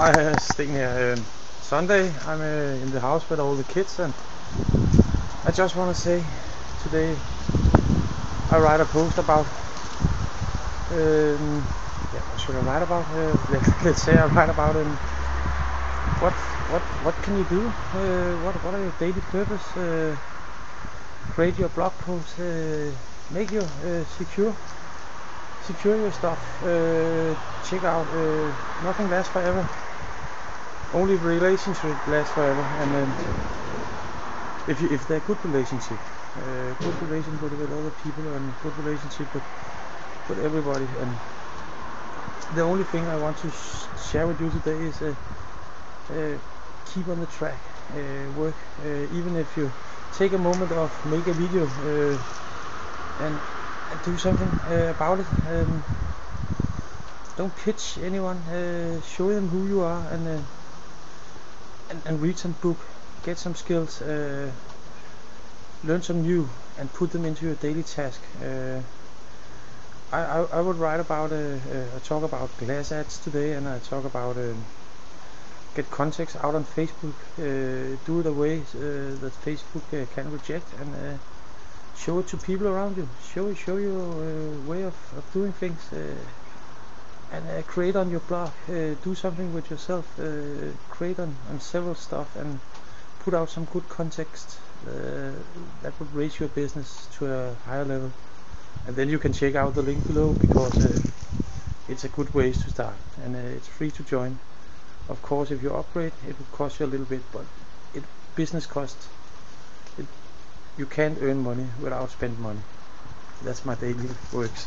Hi, Sten here. Sunday, I'm in the house with all the kids, and I just want to say today I write a post about. Yeah, what should I write about? Let's say I write about what can you do? What are your daily purpose? Create your blog post. Make your secure your stuff. Check out. Nothing lasts forever. Only relationship lasts forever. And if they're good relationship with other people, and good relationship with everybody. And the only thing I want to share with you today is keep on the track. Work. Even if you take a moment of make a video and do something about it. Don't pitch anyone. Show them who you are, and read some book, get some skills, learn some new, and put them into your daily task. I would write about I talk about glass ads today, and I talk about get context out on Facebook. Do it a way that Facebook can reject, and show it to people around you. Show your way of doing things, and create on your blog. Do something with yourself. Create on several stuff, and put out some good context that would raise your business to a higher level. And then you can check out the link below, because it's a good way to start, and it's free to join. Of course, if you upgrade, it will cost you a little bit, but business costs. You can't earn money without spend money. That's my daily works.